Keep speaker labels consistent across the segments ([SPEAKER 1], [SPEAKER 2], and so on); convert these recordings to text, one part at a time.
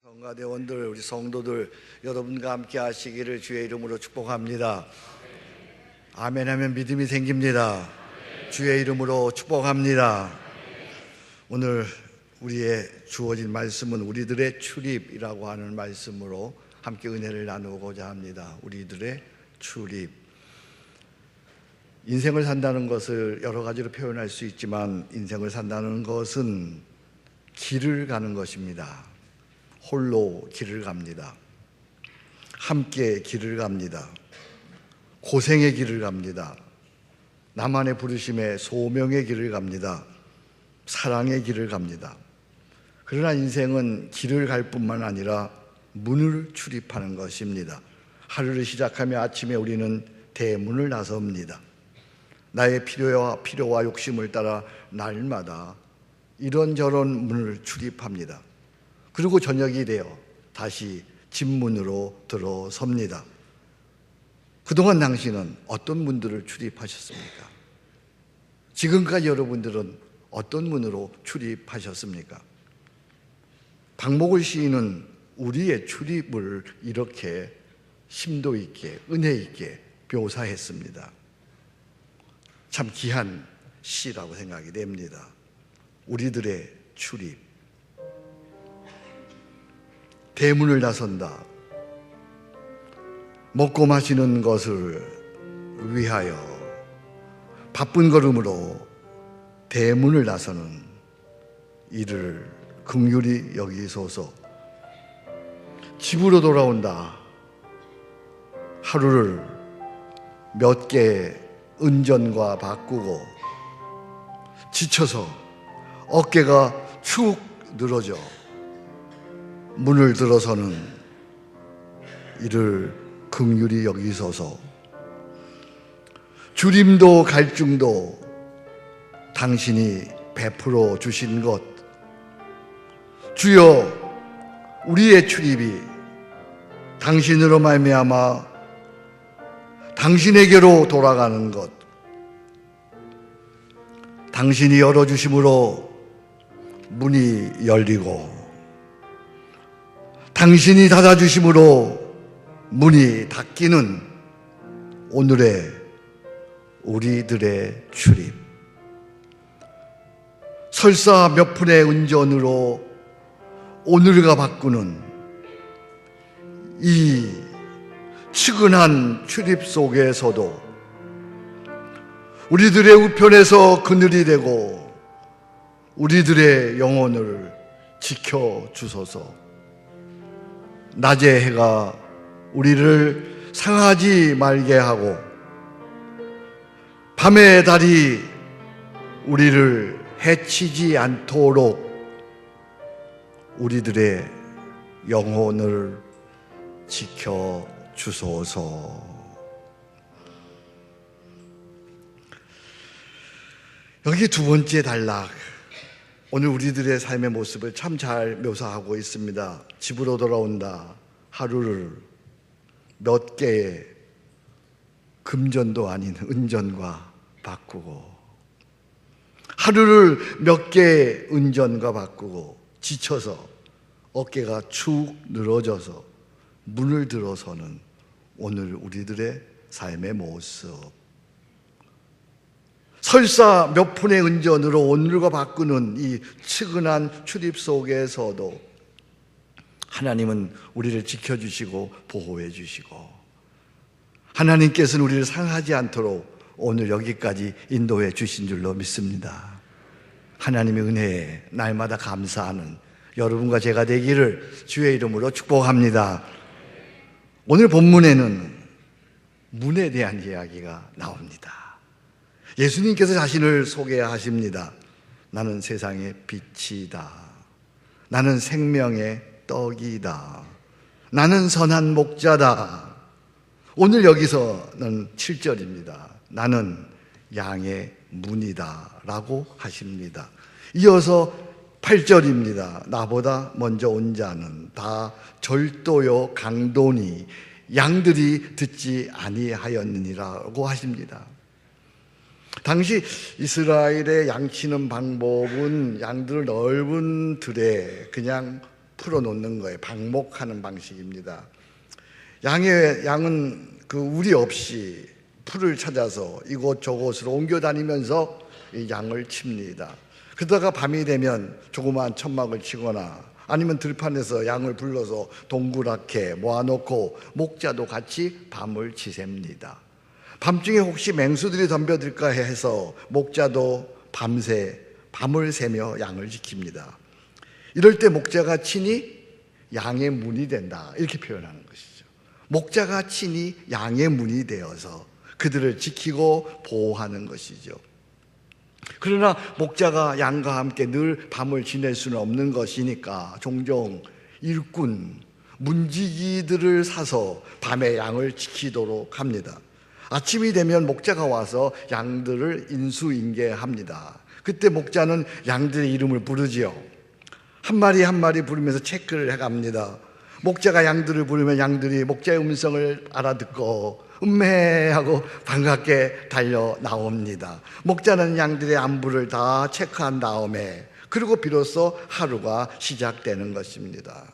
[SPEAKER 1] 성가대원들, 우리 성도들 여러분과 함께 하시기를 주의 이름으로 축복합니다. 아멘 하면 믿음이 생깁니다. 주의 이름으로 축복합니다. 오늘 우리의 주어진 말씀은 우리들의 출입이라고 하는 말씀으로 함께 은혜를 나누고자 합니다. 우리들의 출입. 인생을 산다는 것을 여러 가지로 표현할 수 있지만 인생을 산다는 것은 길을 가는 것입니다. 홀로 길을 갑니다. 함께 길을 갑니다. 고생의 길을 갑니다. 나만의 부르심의 소명의 길을 갑니다. 사랑의 길을 갑니다. 그러나 인생은 길을 갈 뿐만 아니라 문을 출입하는 것입니다. 하루를 시작하며 아침에 우리는 대문을 나섭니다. 나의 필요와 욕심을 따라 날마다 이런저런 문을 출입합니다. 그리고 저녁이 되어 다시 집문으로 들어섭니다. 그동안 당신은 어떤 문들을 출입하셨습니까? 지금까지 여러분들은 어떤 문으로 출입하셨습니까? 박목을 시인은 우리의 출입을 이렇게 심도 있게 은혜 있게 묘사했습니다. 참 귀한 시라고 생각이 됩니다. 우리들의 출입. 대문을 나선다. 먹고 마시는 것을 위하여 바쁜 걸음으로 대문을 나서는 이를 긍휼히 여기소서. 집으로 돌아온다. 하루를 몇 개의 은전과 바꾸고 지쳐서 어깨가 축 늘어져 문을 들어서는 이를 긍휼히 여기소서. 주림도 갈증도 당신이 베풀어 주신 것, 주여 우리의 출입이 당신으로 말미암아 당신에게로 돌아가는 것, 당신이 열어주심으로 문이 열리고 당신이 닫아주심으로 문이 닫히는 오늘의 우리들의 출입. 설사 몇 푼의 은전으로 오늘과 바꾸는 이 측은한 출입 속에서도 우리들의 우편에서 그늘이 되고 우리들의 영혼을 지켜주소서. 낮의 해가 우리를 상하지 말게 하고 밤의 달이 우리를 해치지 않도록 우리들의 영혼을 지켜주소서. 여기 두 번째 단락, 오늘 우리들의 삶의 모습을 참 잘 묘사하고 있습니다. 집으로 돌아온다. 하루를 몇 개의 금전도 아닌 은전과 바꾸고, 하루를 몇 개의 은전과 바꾸고 지쳐서 어깨가 축 늘어져서 문을 들어서는 오늘 우리들의 삶의 모습. 설사 몇 푼의 은전으로 오늘과 바꾸는 이 측은한 출입 속에서도 하나님은 우리를 지켜주시고 보호해 주시고 하나님께서는 우리를 상하지 않도록 오늘 여기까지 인도해 주신 줄로 믿습니다. 하나님의 은혜에 날마다 감사하는 여러분과 제가 되기를 주의 이름으로 축복합니다. 오늘 본문에는 문에 대한 이야기가 나옵니다. 예수님께서 자신을 소개하십니다. 나는 세상의 빛이다. 나는 생명의 떡이다. 나는 선한 목자다. 오늘 여기서는 7절입니다. 나는 양의 문이다 라고 하십니다. 이어서 8절입니다. 나보다 먼저 온 자는 다 절도요 강도니 양들이 듣지 아니하였느니라고 하십니다. 당시 이스라엘의 양치는 방법은 양들을 넓은 들에 그냥 풀어놓는 거예요. 방목하는 방식입니다. 양은 그 우리 없이 풀을 찾아서 이곳저곳으로 옮겨 다니면서 이 양을 칩니다. 그러다가 밤이 되면 조그마한 천막을 치거나 아니면 들판에서 양을 불러서 동그랗게 모아놓고 목자도 같이 밤을 지셉니다. 밤중에 혹시 맹수들이 덤벼들까 해서 목자도 밤새 밤을 새며 양을 지킵니다. 이럴 때 목자가 친히 양의 문이 된다, 이렇게 표현하는 것이죠. 목자가 친히 양의 문이 되어서 그들을 지키고 보호하는 것이죠. 그러나 목자가 양과 함께 늘 밤을 지낼 수는 없는 것이니까 종종 일꾼, 문지기들을 사서 밤에 양을 지키도록 합니다. 아침이 되면 목자가 와서 양들을 인수인계합니다. 그때 목자는 양들의 이름을 부르지요. 한 마리 한 마리 부르면서 체크를 해갑니다. 목자가 양들을 부르면 양들이 목자의 음성을 알아듣고 음메하고 반갑게 달려 나옵니다. 목자는 양들의 안부를 다 체크한 다음에 그리고 비로소 하루가 시작되는 것입니다.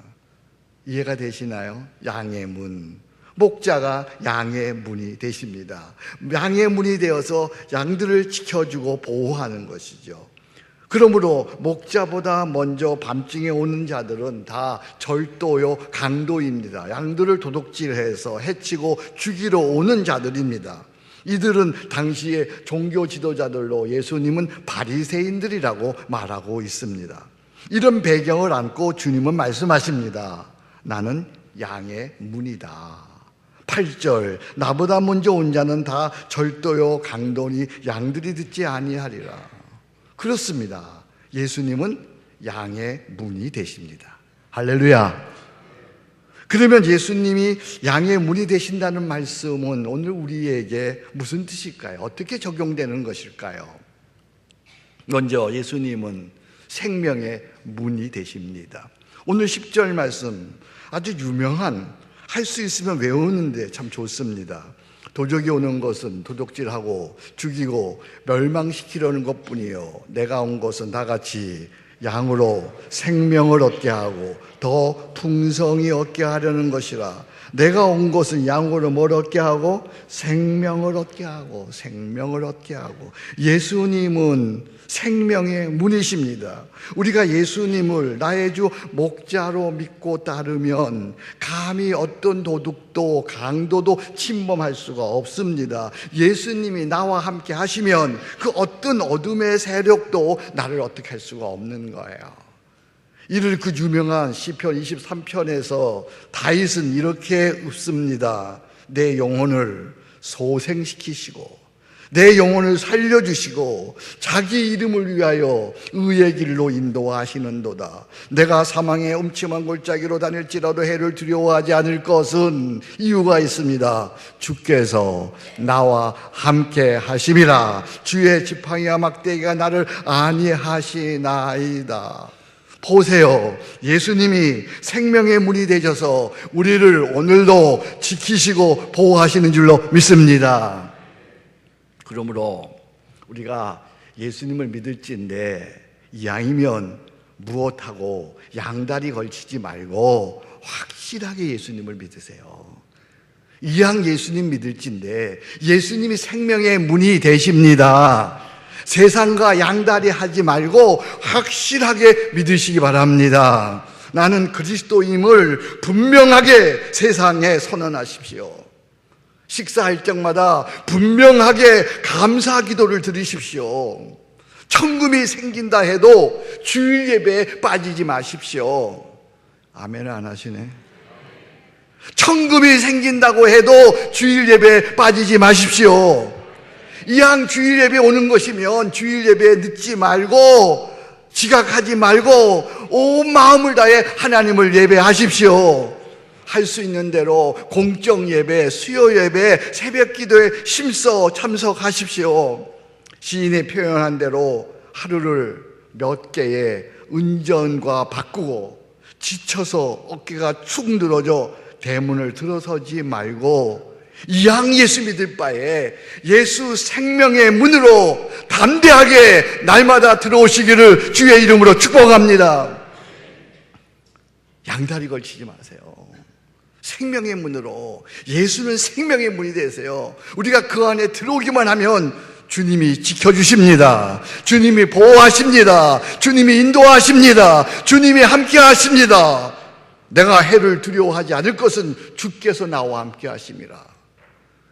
[SPEAKER 1] 이해가 되시나요? 양의 문. 목자가 양의 문이 되십니다. 양의 문이 되어서 양들을 지켜주고 보호하는 것이죠. 그러므로 목자보다 먼저 밤중에 오는 자들은 다 절도요 강도입니다. 양들을 도둑질해서 해치고 죽이러 오는 자들입니다. 이들은 당시의 종교 지도자들로 예수님은 바리새인들이라고 말하고 있습니다. 이런 배경을 안고 주님은 말씀하십니다. 나는 양의 문이다. 8절, 나보다 먼저 온 자는 다 절도요 강도니 양들이 듣지 아니하리라. 그렇습니다. 예수님은 양의 문이 되십니다. 할렐루야. 그러면 예수님이 양의 문이 되신다는 말씀은 오늘 우리에게 무슨 뜻일까요? 어떻게 적용되는 것일까요? 먼저 예수님은 생명의 문이 되십니다. 오늘 10절 말씀 아주 유명한, 할 수 있으면 외우는데 참 좋습니다. 도적이 오는 것은 도둑질하고 죽이고 멸망시키려는 것뿐이요 내가 온 것은 다같이 양으로 생명을 얻게 하고 더 풍성히 얻게 하려는 것이라. 내가 온 것은 양으로 뭘 얻게 하고 생명을 얻게 하고 생명을 얻게 하고. 예수님은 생명의 문이십니다. 우리가 예수님을 나의 주 목자로 믿고 따르면 감히 어떤 도둑도 강도도 침범할 수가 없습니다. 예수님이 나와 함께 하시면 그 어떤 어둠의 세력도 나를 어떻게 할 수가 없는 거예요. 이를 그 유명한 시편 23편에서 다윗은 이렇게 읊습니다. 내 영혼을 소생시키시고 내 영혼을 살려주시고 자기 이름을 위하여 의의 길로 인도하시는도다. 내가 사망의 음침한 골짜기로 다닐지라도 해를 두려워하지 않을 것은 이유가 있습니다. 주께서 나와 함께 하심이라. 주의 지팡이와 막대기가 나를 안위하시나이다. 보세요. 예수님이 생명의 문이 되셔서 우리를 오늘도 지키시고 보호하시는 줄로 믿습니다. 그러므로 우리가 예수님을 믿을지인데 이왕이면 무엇하고 양다리 걸치지 말고 확실하게 예수님을 믿으세요. 이왕 예수님 믿을지인데 예수님이 생명의 문이 되십니다. 세상과 양다리 하지 말고 확실하게 믿으시기 바랍니다. 나는 그리스도임을 분명하게 세상에 선언하십시오. 식사할 적마다 분명하게 감사 기도를 드리십시오. 천금이 생긴다 해도 주일 예배에 빠지지 마십시오. 아멘을 안 하시네. 천금이 생긴다고 해도 주일 예배에 빠지지 마십시오. 이왕 주일 예배 오는 것이면 주일 예배에 늦지 말고 지각하지 말고 온 마음을 다해 하나님을 예배하십시오. 할 수 있는 대로 공적 예배, 수요 예배, 새벽 기도에 힘써 참석하십시오. 시인이 표현한 대로 하루를 몇 개의 은전과 바꾸고 지쳐서 어깨가 축 늘어져 대문을 들어서지 말고 이왕 예수 믿을 바에 예수 생명의 문으로 담대하게 날마다 들어오시기를 주의 이름으로 축복합니다. 양다리 걸치지 마세요. 생명의 문으로, 예수는 생명의 문이 되세요. 우리가 그 안에 들어오기만 하면 주님이 지켜주십니다. 주님이 보호하십니다. 주님이 인도하십니다. 주님이 함께 하십니다. 내가 해를 두려워하지 않을 것은 주께서 나와 함께 하심이라.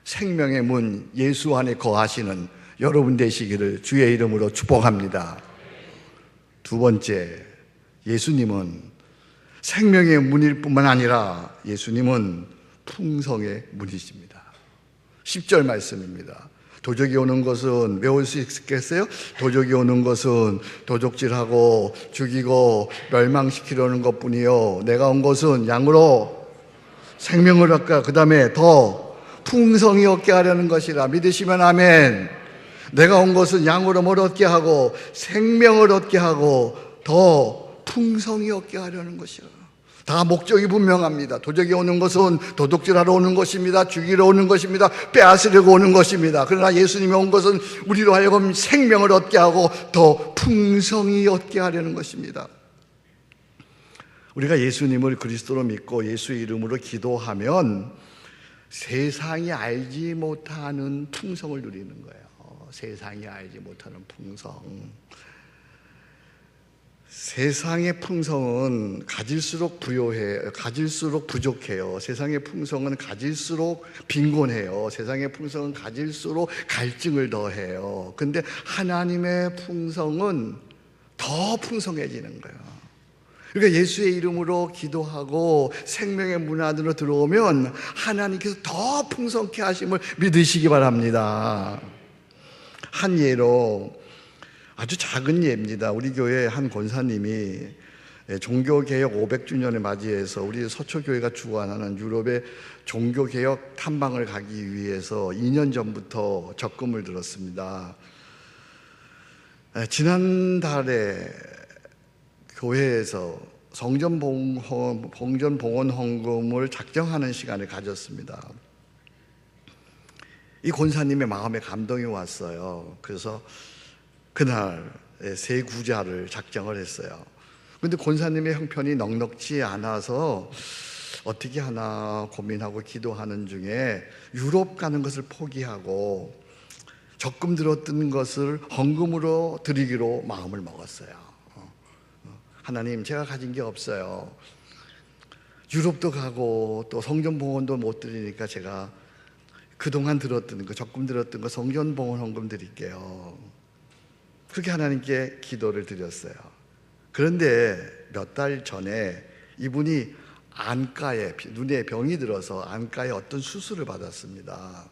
[SPEAKER 1] 생명의 문, 예수 안에 거하시는 여러분 되시기를 주의 이름으로 축복합니다. 두 번째, 예수님은 생명의 문일 뿐만 아니라 예수님은 풍성의 문이십니다. 10절 말씀입니다. 도적이 오는 것은 외울 수 있겠어요? 도적이 오는 것은 도적질하고 죽이고 멸망시키려는 것뿐이요, 내가 온 것은 양으로 생명을 얻게, 그 다음에 더 풍성히 얻게 하려는 것이라. 믿으시면 아멘. 내가 온 것은 양으로 뭘 얻게 하고 생명을 얻게 하고 더 풍성히 얻게 하려는 것이라. 다 목적이 분명합니다. 도적이 오는 것은 도둑질하러 오는 것입니다. 죽이러 오는 것입니다. 빼앗으려고 오는 것입니다. 그러나 예수님이 온 것은 우리로 하여금 생명을 얻게 하고 더 풍성히 얻게 하려는 것입니다. 우리가 예수님을 그리스도로 믿고 예수의 이름으로 기도하면 세상이 알지 못하는 풍성을 누리는 거예요. 세상이 알지 못하는 풍성. 세상의 풍성은 가질수록 가질수록 부족해요. 세상의 풍성은 가질수록 빈곤해요. 세상의 풍성은 가질수록 갈증을 더해요. 근데 하나님의 풍성은 더 풍성해지는 거예요. 그러니까 예수의 이름으로 기도하고 생명의 문 안으로 들어오면 하나님께서 더 풍성케 하심을 믿으시기 바랍니다. 한 예로, 아주 작은 예입니다. 우리 교회 한 권사님이 종교개혁 500주년을 맞이해서 우리 서초교회가 주관하는 유럽의 종교개혁 탐방을 가기 위해서 2년 전부터 적금을 들었습니다. 지난달에 교회에서 성전 봉헌 헌금을 작정하는 시간을 가졌습니다. 이 권사님의 마음에 감동이 왔어요. 그래서 그날 세 구자를 작정을 했어요. 그런데 권사님의 형편이 넉넉지 않아서 어떻게 하나 고민하고 기도하는 중에 유럽 가는 것을 포기하고 적금 들었던 것을 헌금으로 드리기로 마음을 먹었어요. 하나님, 제가 가진 게 없어요. 유럽도 가고 또 성전 봉헌도 못 드리니까 제가 그동안 들었던 거, 적금 들었던 거 성전 봉헌 헌금 드릴게요. 그렇게 하나님께 기도를 드렸어요. 그런데 몇 달 전에 이분이 안과에, 눈에 병이 들어서 안과에 어떤 수술을 받았습니다.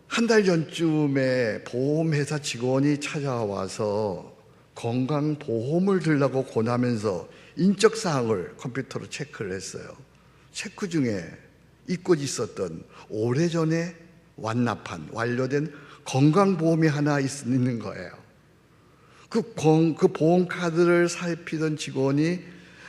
[SPEAKER 1] 한 달 전쯤에 보험회사 직원이 찾아와서 건강보험을 들라고 권하면서 인적사항을 컴퓨터로 체크를 했어요. 체크 중에 잊고 있었던 오래전에 완료된 건강보험이 하나 있는 거예요. 그 보험카드를 살피던 직원이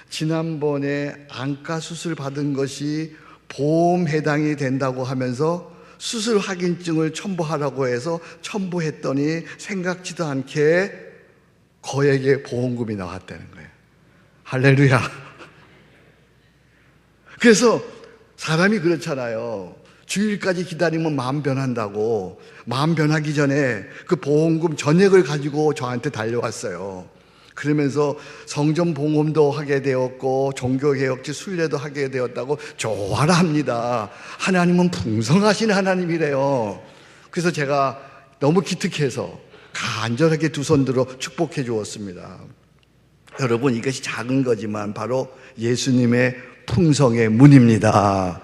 [SPEAKER 1] 지난번에 안과 수술 받은 것이 보험 해당이 된다고 하면서 수술 확인증을 첨부하라고 해서 첨부했더니 생각지도 않게 거액의 보험금이 나왔다는 거예요. 할렐루야. 그래서 사람이 그렇잖아요. 주일까지 기다리면 마음 변한다고. 마음 변하기 전에 그 보험금 전액을 가지고 저한테 달려왔어요. 그러면서 성전 봉헌도 하게 되었고 종교개혁지 순례도 하게 되었다고 좋아라 합니다. 하나님은 풍성하신 하나님이래요. 그래서 제가 너무 기특해서 간절하게 두 손 들어 축복해 주었습니다. 여러분, 이것이 작은 거지만 바로 예수님의 풍성의 문입니다.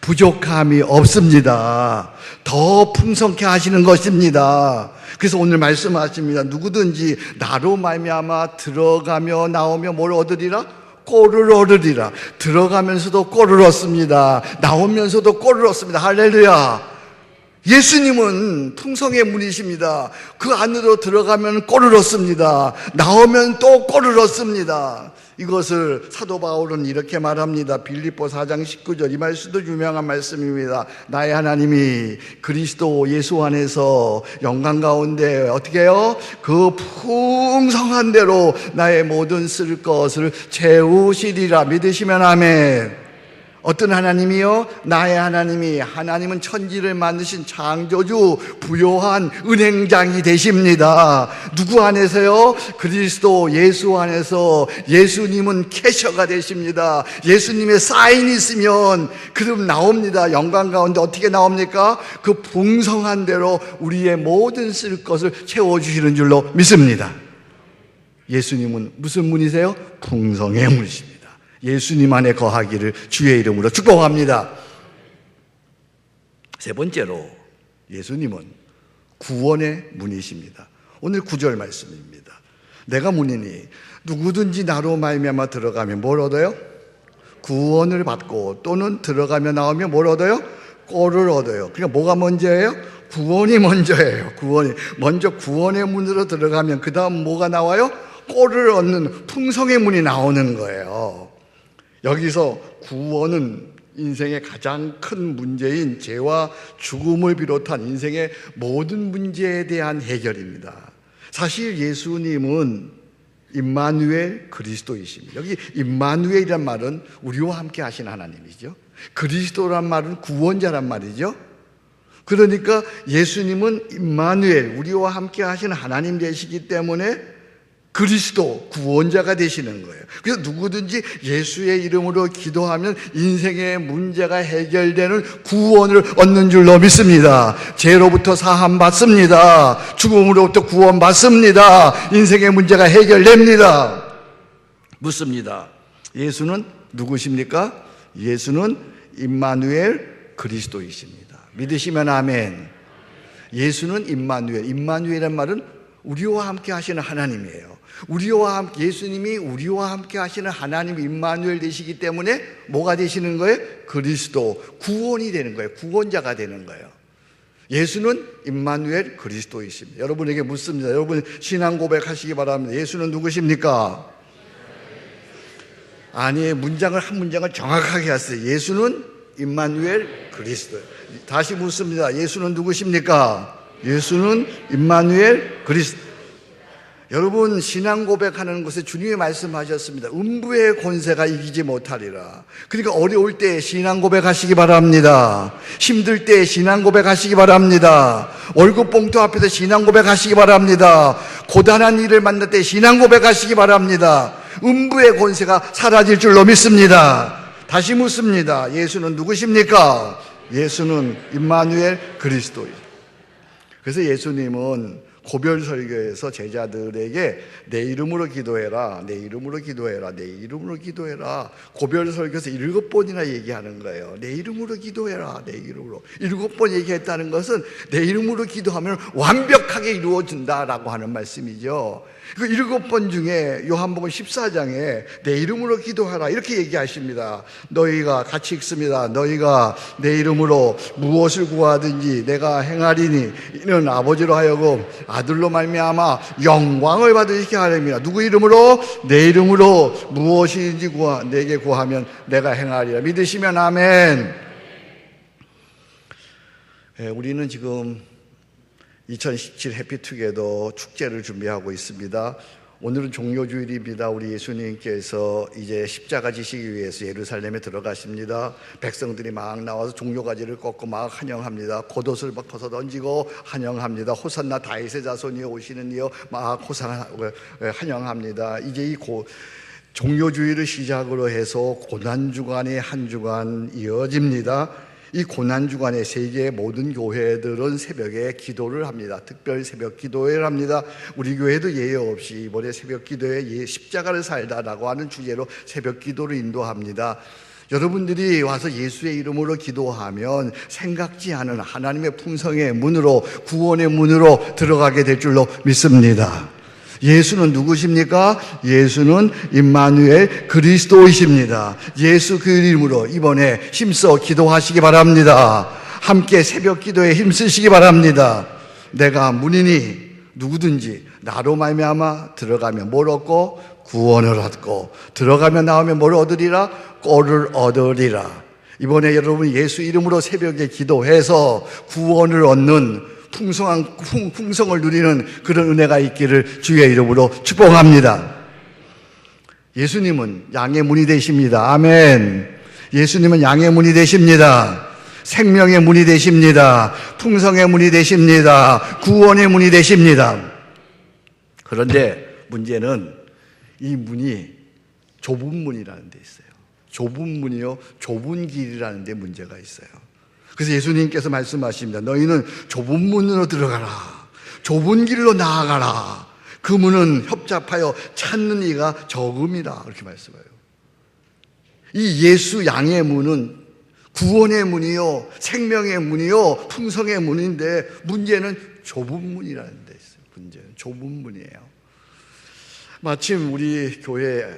[SPEAKER 1] 부족함이 없습니다. 더 풍성케 하시는 것입니다. 그래서 오늘 말씀하십니다. 누구든지 나로 말미암아 들어가며 나오며 뭘 얻으리라? 꼴을 얻으리라. 들어가면서도 꼴을 얻습니다. 나오면서도 꼴을 얻습니다. 할렐루야. 예수님은 풍성의 문이십니다. 그 안으로 들어가면 꼴을 얻습니다. 나오면 또 꼴을 얻습니다. 이것을 사도 바울은 이렇게 말합니다. 빌립보 4장 19절, 이 말씀도 유명한 말씀입니다. 나의 하나님이 그리스도 예수 안에서 영광 가운데 어떻게 해요? 그 풍성한 대로 나의 모든 쓸 것을 채우시리라. 믿으시면 아멘. 어떤 하나님이요? 나의 하나님이, 하나님은 천지를 만드신 창조주, 부요한 은행장이 되십니다. 누구 안에서요? 그리스도 예수 안에서 예수님은 캐셔가 되십니다. 예수님의 사인이 있으면 그럼 나옵니다. 영광 가운데 어떻게 나옵니까? 그 풍성한 대로 우리의 모든 쓸 것을 채워주시는 줄로 믿습니다. 예수님은 무슨 분이세요? 풍성의 분이십니다. 예수님 안에 거하기를 주의 이름으로 축복합니다. 세 번째로 예수님은 구원의 문이십니다. 오늘 9절 말씀입니다. 내가 문이니 누구든지 나로 말미암아 들어가면 뭘 얻어요? 구원을 받고 또는 들어가며 나오면 뭘 얻어요? 꼴을 얻어요. 그러니까 뭐가 먼저예요? 구원이 먼저예요. 구원이 먼저 구원의 문으로 들어가면 그 다음 뭐가 나와요? 꼴을 얻는 풍성의 문이 나오는 거예요. 여기서 구원은 인생의 가장 큰 문제인 죄와 죽음을 비롯한 인생의 모든 문제에 대한 해결입니다. 사실 예수님은 임마누엘 그리스도이십니다. 여기 임마누엘이란 말은 우리와 함께 하신 하나님이죠. 그리스도란 말은 구원자란 말이죠. 그러니까 예수님은 임마누엘, 우리와 함께 하신 하나님 되시기 때문에 그리스도 구원자가 되시는 거예요. 그래서 누구든지 예수의 이름으로 기도하면 인생의 문제가 해결되는 구원을 얻는 줄로 믿습니다. 죄로부터 사함 받습니다. 죽음으로부터 구원 받습니다. 인생의 문제가 해결됩니다. 묻습니다. 예수는 누구십니까? 예수는 임마누엘 그리스도이십니다. 믿으시면 아멘. 예수는 임마누엘. 임마누엘이란 말은 우리와 함께 하시는 하나님이에요. 예수님이 우리와 함께 하시는 하나님 임마누엘 되시기 때문에 뭐가 되시는 거예요? 그리스도, 구원이 되는 거예요. 구원자가 되는 거예요. 예수는 임마누엘 그리스도이십니다. 여러분에게 묻습니다. 여러분 신앙 고백하시기 바랍니다. 예수는 누구십니까? 아니, 한 문장을 정확하게 하세요. 예수는 임마누엘 그리스도. 다시 묻습니다. 예수는 누구십니까? 예수는 임마누엘 그리스도. 여러분 신앙 고백하는 것에 주님이 말씀하셨습니다. 음부의 권세가 이기지 못하리라. 그러니까 어려울 때 신앙 고백하시기 바랍니다. 힘들 때 신앙 고백하시기 바랍니다. 월급 봉투 앞에서 신앙 고백하시기 바랍니다. 고단한 일을 만날 때 신앙 고백하시기 바랍니다. 음부의 권세가 사라질 줄로 믿습니다. 다시 묻습니다. 예수는 누구십니까? 예수는 임마누엘 그리스도입니다. 그래서 예수님은 고별 설교에서 제자들에게 내 이름으로 기도해라, 내 이름으로 기도해라, 내 이름으로 기도해라. 고별 설교에서 7번이나 얘기하는 거예요. 내 이름으로 기도해라, 내 이름으로. 7번 얘기했다는 것은 내 이름으로 기도하면 완벽하게 이루어진다라고 하는 말씀이죠. 그 7번 중에 요한복음 14장에 내 이름으로 기도하라 이렇게 얘기하십니다. 너희가 같이 읽습니다. 너희가 내 이름으로 무엇을 구하든지 내가 행하리니 이는 아버지로 하여금 아들로 말미암아 영광을 받으시게 하렵니다. 누구 이름으로? 내 이름으로 무엇이든지 내게 구하면 내가 행하리라. 믿으시면 아멘. 우리는 지금 2017 해피투게더 축제를 준비하고 있습니다. 오늘은 종료주일입니다. 우리 예수님께서 이제 십자가 지시기 위해서 예루살렘에 들어가십니다. 백성들이 막 나와서 종려가지를 꺾고 막 환영합니다. 겉옷을 벗어 던지고 환영합니다. 호산나 다윗의 자손이여 오시는 이여 막 환영합니다. 이제 이 종료주일을 시작으로 해서 고난주간이 한 주간 이어집니다. 이 고난주간에 세계의 모든 교회들은 새벽에 기도를 합니다. 특별 새벽 기도회를 합니다. 우리 교회도 예외 없이 이번에 새벽 기도회 십자가를 살다라고 하는 주제로 새벽 기도를 인도합니다. 여러분들이 와서 예수의 이름으로 기도하면 생각지 않은 하나님의 풍성의 문으로, 구원의 문으로 들어가게 될 줄로 믿습니다. 예수는 누구십니까? 예수는 임마누엘 그리스도이십니다. 예수 그 이름으로 이번에 힘써 기도하시기 바랍니다. 함께 새벽 기도에 힘쓰시기 바랍니다. 내가 문이니 누구든지 나로 말미암아 들어가면 뭘 얻고 구원을 얻고 들어가면 나오면 뭘 얻으리라? 꼴을 얻으리라. 이번에 여러분 예수 이름으로 새벽에 기도해서 구원을 얻는 풍성한 풍성을 누리는 그런 은혜가 있기를 주의 이름으로 축복합니다. 예수님은 양의 문이 되십니다. 아멘. 예수님은 양의 문이 되십니다. 생명의 문이 되십니다. 풍성의 문이 되십니다. 구원의 문이 되십니다. 그런데 문제는 이 문이 좁은 문이라는 데 있어요. 좁은 문이요, 좁은 길이라는 데 문제가 있어요. 그래서 예수님께서 말씀하십니다. 너희는 좁은 문으로 들어가라. 좁은 길로 나아가라. 그 문은 협잡하여 찾는 이가 적음이다. 그렇게 말씀해요. 이 예수 양의 문은 구원의 문이요, 생명의 문이요, 풍성의 문인데 문제는 좁은 문이라는 데 있어요. 문제는 좁은 문이에요. 마침 우리 교회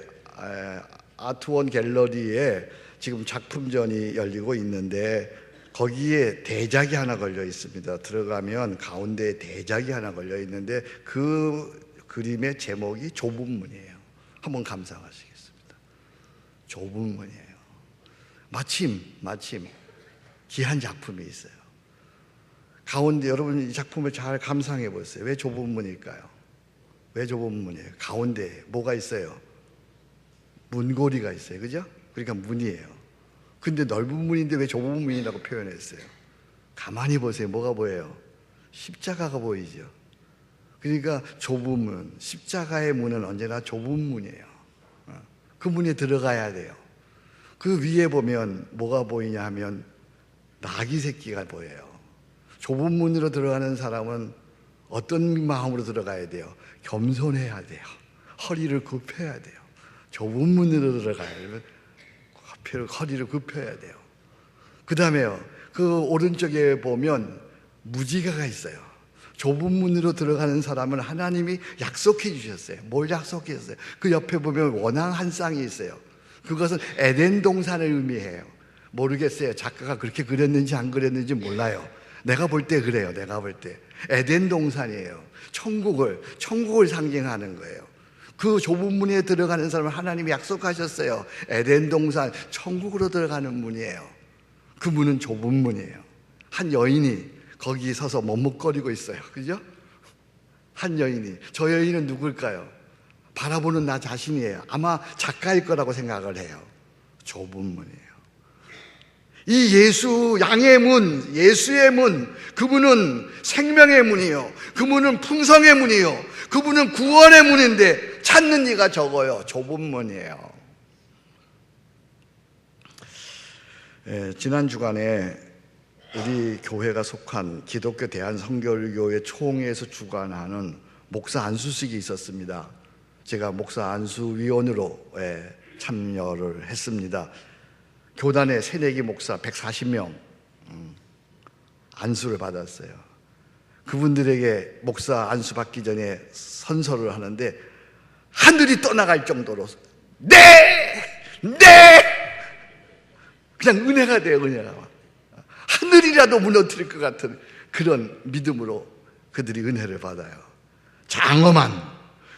[SPEAKER 1] 아트원 갤러리에 지금 작품전이 열리고 있는데 거기에 대작이 하나 걸려 있습니다. 들어가면 가운데에 대작이 하나 걸려 있는데 그 그림의 제목이 좁은 문이에요. 한번 감상하시겠습니다. 좁은 문이에요. 마침 귀한 작품이 있어요. 가운데 여러분 이 작품을 잘 감상해 보세요. 왜 좁은 문일까요? 왜 좁은 문이에요? 가운데 뭐가 있어요? 문고리가 있어요. 그죠? 그러니까 문이에요. 근데 넓은 문인데 왜 좁은 문이라고 표현했어요? 가만히 보세요. 뭐가 보여요? 십자가가 보이죠. 그러니까 좁은 문, 십자가의 문은 언제나 좁은 문이에요. 그 문에 들어가야 돼요. 그 위에 보면 뭐가 보이냐 하면 나귀 새끼가 보여요. 좁은 문으로 들어가는 사람은 어떤 마음으로 들어가야 돼요? 겸손해야 돼요. 허리를 굽혀야 돼요. 좁은 문으로 들어가려면 허리를 굽혀야 돼요. 그 다음에요, 그 오른쪽에 보면 무지개가 있어요. 좁은 문으로 들어가는 사람은 하나님이 약속해 주셨어요. 뭘 약속해 주셨어요? 그 옆에 보면 원앙 한 쌍이 있어요. 그것은 에덴 동산을 의미해요. 모르겠어요. 작가가 그렇게 그렸는지 안 그렸는지 몰라요. 내가 볼 때 그래요. 내가 볼 때 에덴 동산이에요. 천국을 상징하는 거예요. 그 좁은 문에 들어가는 사람은 하나님이 약속하셨어요. 에덴 동산, 천국으로 들어가는 문이에요. 그 문은 좁은 문이에요. 한 여인이 거기 서서 머뭇거리고 있어요. 그죠? 한 여인이. 저 여인은 누굴까요? 바라보는 나 자신이에요. 아마 작가일 거라고 생각을 해요. 좁은 문이에요. 이 예수 양의 문, 예수의 문, 그분은 생명의 문이요, 그분은 풍성의 문이요, 그분은 구원의 문인데 찾는 이가 적어요. 좁은 문이에요. 지난 주간에 우리 교회가 속한 기독교 대한성결교회 총회에서 주관하는 목사 안수식이 있었습니다. 제가 목사 안수위원으로 참여를 했습니다. 교단의 새내기 목사 140명 안수를 받았어요. 그분들에게 목사 안수 받기 전에 선서를 하는데 하늘이 떠나갈 정도로 네! 그냥 은혜가 돼요. 은혜가. 하늘이라도 무너뜨릴 것 같은 그런 믿음으로 그들이 은혜를 받아요. 장엄한,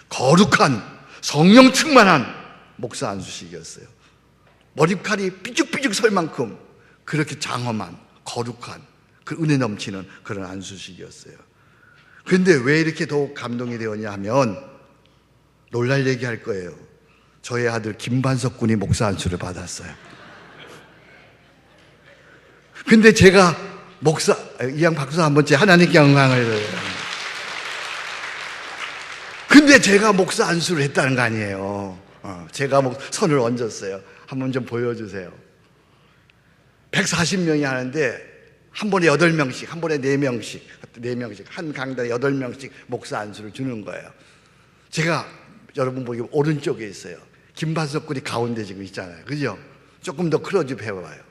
[SPEAKER 1] 거룩한, 성령 충만한 목사 안수식이었어요. 머리칼이 삐죽삐죽 설 만큼 그렇게 장엄한, 거룩한, 그 은혜 넘치는 그런 안수식이었어요. 그런데 왜 이렇게 더욱 감동이 되었냐 하면 놀랄 얘기 할 거예요. 저의 아들 김반석 군이 목사 안수를 받았어요. 근데 제가 목사, 이양 박수 한 번째 하나님께 영광을. 근데 제가 목사 안수를 했다는 거 아니에요. 제가 선을 얹었어요. 한번 좀 보여주세요. 140명이 하는데 한 번에 8명씩, 한 번에 4명씩, 한 강단에 8명씩 목사 안수를 주는 거예요. 제가 여러분 보기 오른쪽에 있어요. 김반석 군이 가운데 지금 있잖아요. 그죠? 조금 더 클로즈업 해봐요.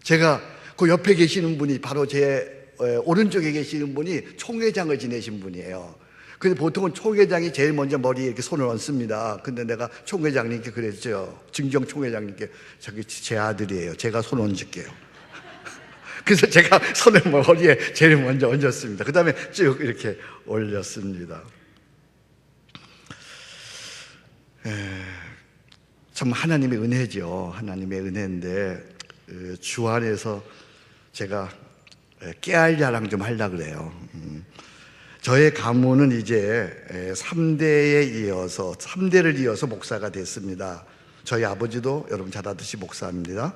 [SPEAKER 1] 제가 그 옆에 계시는 분이 바로 제 오른쪽에 계시는 분이 총회장을 지내신 분이에요. 근데 보통은 총회장이 제일 먼저 머리에 이렇게 손을 얹습니다. 근데 내가 총회장님께 그랬죠. 증정 총회장님께 제 아들이에요. 제가 손 얹을게요. 그래서 제가 손을 머리에 제일 먼저 얹었습니다. 그 다음에 쭉 이렇게 올렸습니다. 참 하나님의 은혜죠. 하나님의 은혜인데 주 안에서 제가 깨알 자랑 좀 하려고 그래요. 저의 가문은 이제 3대를 이어서 목사가 됐습니다. 저희 아버지도 여러분 잘 아듯이 목사입니다.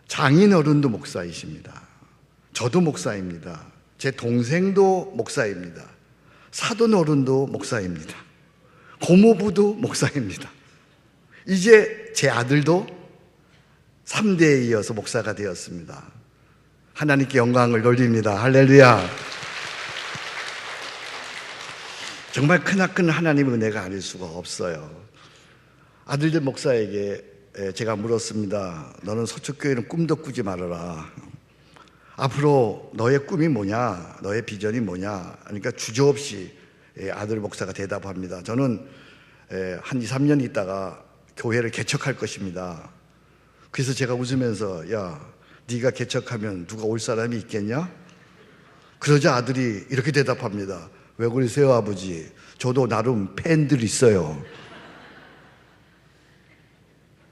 [SPEAKER 1] 장인 어른도 목사이십니다. 저도 목사입니다. 제 동생도 목사입니다. 사돈 어른도 목사입니다. 고모부도 목사입니다. 이제 제 아들도 3대에 이어서 목사가 되었습니다. 하나님께 영광을 돌립니다. 할렐루야. 정말 크나큰 하나님의 은혜가 아닐 수가 없어요. 아들들 목사에게 제가 물었습니다. 너는 서초교회는 꿈도 꾸지 말아라. 앞으로 너의 꿈이 뭐냐? 너의 비전이 뭐냐? 그러니까 주저없이 아들 목사가 대답합니다. 저는 한 2, 3년 있다가 교회를 개척할 것입니다. 그래서 제가 웃으면서 야, 네가 개척하면 누가 올 사람이 있겠냐? 그러자 아들이 이렇게 대답합니다. 왜 그러세요, 아버지? 저도 나름 팬들 있어요.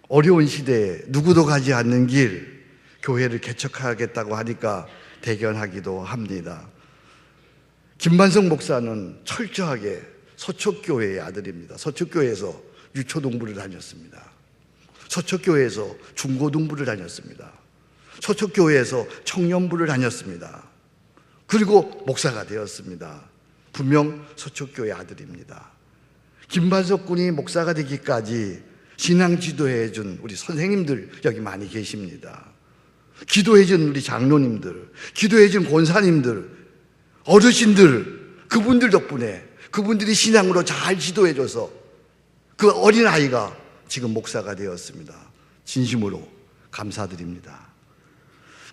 [SPEAKER 1] 어려운 시대에 누구도 가지 않는 길, 교회를 개척하겠다고 하니까 대견하기도 합니다. 김만성 목사는 철저하게 서초교회의 아들입니다. 서초교회에서 유초동부를 다녔습니다. 서초교회에서 중고등부를 다녔습니다. 서초교회에서 청년부를 다녔습니다. 그리고 목사가 되었습니다. 분명 서초교회 아들입니다. 김반석 군이 목사가 되기까지 신앙 지도해 준 우리 선생님들 여기 많이 계십니다. 기도해 준 우리 장로님들, 기도해 준 권사님들, 어르신들, 그분들 덕분에 그분들이 신앙으로 잘 지도해 줘서 그 어린아이가 지금 목사가 되었습니다. 진심으로 감사드립니다.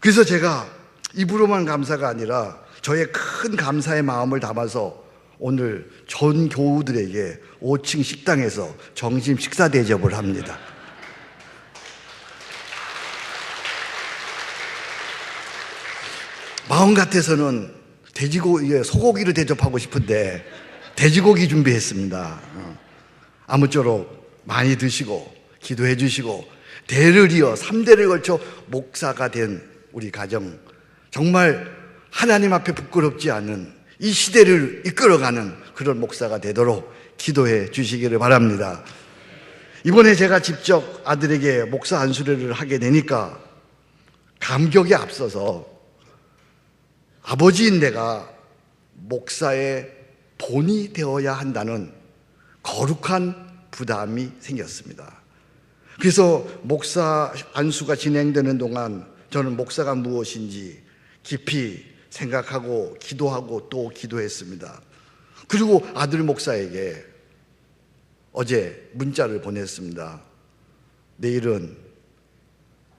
[SPEAKER 1] 그래서 제가 입으로만 감사가 아니라 저의 큰 감사의 마음을 담아서 오늘 전 교우들에게 5층 식당에서 점심 식사 대접을 합니다. 마음 같아서는 소고기를 대접하고 싶은데 돼지고기 준비했습니다. 아무쪼록 많이 드시고 기도해 주시고 대를 이어 3대를 걸쳐 목사가 된 우리 가정, 정말 하나님 앞에 부끄럽지 않은 이 시대를 이끌어가는 그런 목사가 되도록 기도해 주시기를 바랍니다. 이번에 제가 직접 아들에게 목사 안수례를 하게 되니까 감격에 앞서서 아버지인 내가 목사의 본이 되어야 한다는 거룩한 부담이 생겼습니다. 그래서 목사 안수가 진행되는 동안 저는 목사가 무엇인지 깊이 생각하고 기도하고 또 기도했습니다. 그리고 아들 목사에게 어제 문자를 보냈습니다. 내일은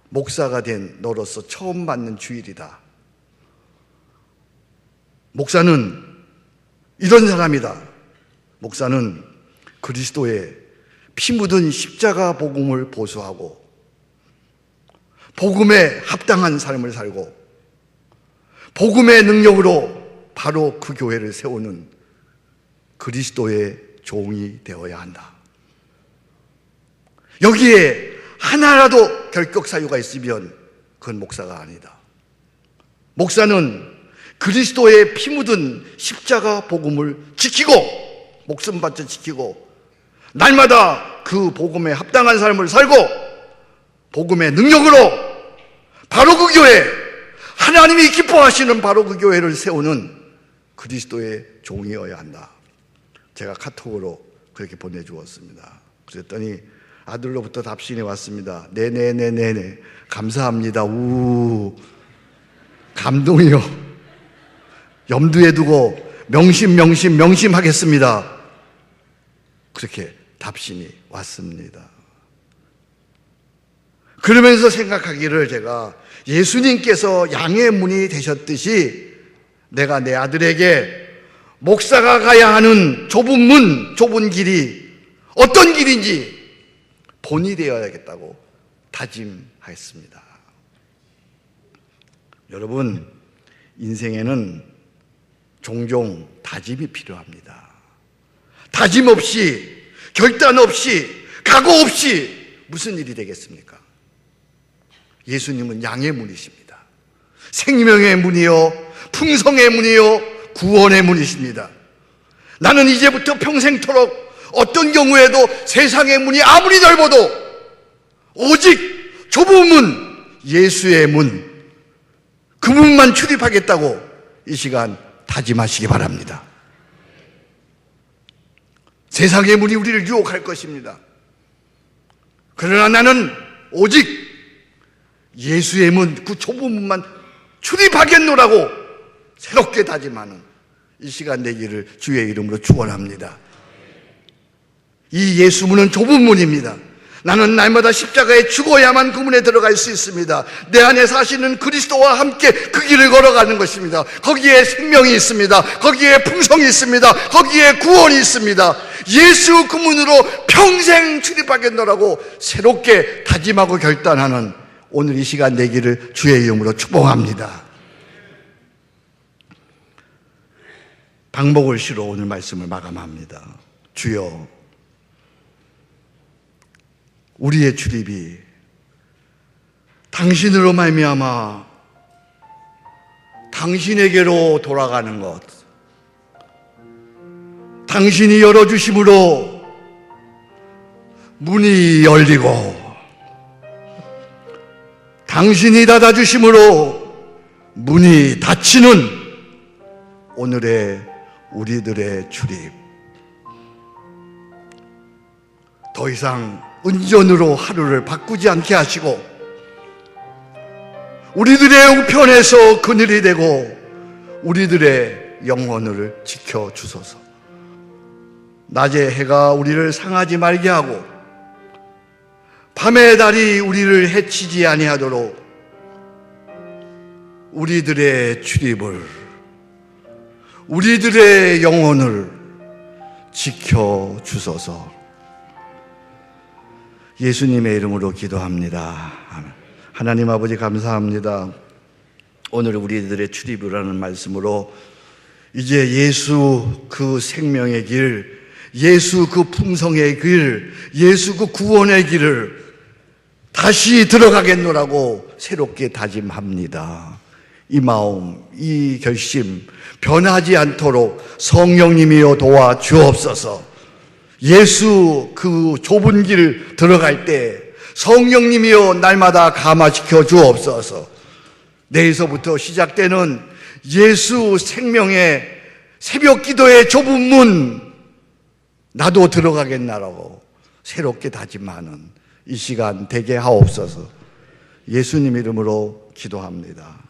[SPEAKER 1] 목사가 된 너로서 처음 받는 주일이다. 목사는 이런 사람이다. 목사는 그리스도의 피 묻은 십자가 복음을 보수하고 복음에 합당한 삶을 살고 복음의 능력으로 바로 그 교회를 세우는 그리스도의 종이 되어야 한다. 여기에 하나라도 결격 사유가 있으면 그건 목사가 아니다. 목사는 그리스도의 피 묻은 십자가 복음을 지키고 목숨 바쳐 지키고 날마다 그 복음에 합당한 삶을 살고 복음의 능력으로 바로 그 교회, 하나님이 기뻐하시는 바로 그 교회를 세우는 그리스도의 종이어야 한다. 제가 카톡으로 그렇게 보내주었습니다. 그랬더니 아들로부터 답신이 왔습니다. 네네네네네 감사합니다. 우 감동이요. 염두에 두고 명심하겠습니다. 그렇게 답신이 왔습니다. 그러면서 생각하기를 제가 예수님께서 양의 문이 되셨듯이 내가 내 아들에게 목사가 가야 하는 좁은 문, 좁은 길이 어떤 길인지 본이 되어야겠다고 다짐하였습니다. 여러분, 인생에는 종종 다짐이 필요합니다. 다짐 없이 결단 없이, 각오 없이 무슨 일이 되겠습니까? 예수님은 양의 문이십니다. 생명의 문이요, 풍성의 문이요, 구원의 문이십니다. 나는 이제부터 평생토록 어떤 경우에도 세상의 문이 아무리 넓어도 오직 좁은 문, 예수의 문, 그 문만 출입하겠다고 이 시간 다짐하시기 바랍니다. 세상의 문이 우리를 유혹할 것입니다. 그러나 나는 오직 예수의 문, 그 좁은 문만 출입하겠노라고 새롭게 다짐하는 이 시간 되기를 주의 이름으로 축원합니다. 이 예수 문은 좁은 문입니다. 나는 날마다 십자가에 죽어야만 그 문에 들어갈 수 있습니다. 내 안에 사시는 그리스도와 함께 그 길을 걸어가는 것입니다. 거기에 생명이 있습니다. 거기에 풍성이 있습니다. 거기에 구원이 있습니다. 예수 그 문으로 평생 출입하겠노라고 새롭게 다짐하고 결단하는 오늘 이 시간 되기를 주의 이름으로 축복합니다. 방목을 실어 오늘 말씀을 마감합니다. 주여, 우리의 출입이 당신으로 말미암아 당신에게로 돌아가는 것, 당신이 열어주심으로 문이 열리고 당신이 닫아주심으로 문이 닫히는 오늘의 우리들의 출입, 더 이상 은전으로 하루를 바꾸지 않게 하시고 우리들의 우편에서 그늘이 되고 우리들의 영혼을 지켜주소서. 낮에 해가 우리를 상하지 말게 하고 밤의 달이 우리를 해치지 아니하도록 우리들의 출입을, 우리들의 영혼을 지켜주소서. 예수님의 이름으로 기도합니다. 하나님 아버지 감사합니다. 오늘 우리들의 출입이라는 말씀으로 이제 예수 그 생명의 길, 예수 그 풍성의 길, 예수 그 구원의 길을 다시 들어가겠노라고 새롭게 다짐합니다. 이 마음, 이 결심 변하지 않도록 성령님이여 도와 주옵소서. 예수 그 좁은 길 들어갈 때 성령님이여 날마다 감화시켜 주옵소서. 내일서부터 시작되는 예수 생명의 새벽 기도의 좁은 문, 나도 들어가겠나라고 새롭게 다짐하는 이 시간 되게 하옵소서. 예수님 이름으로 기도합니다.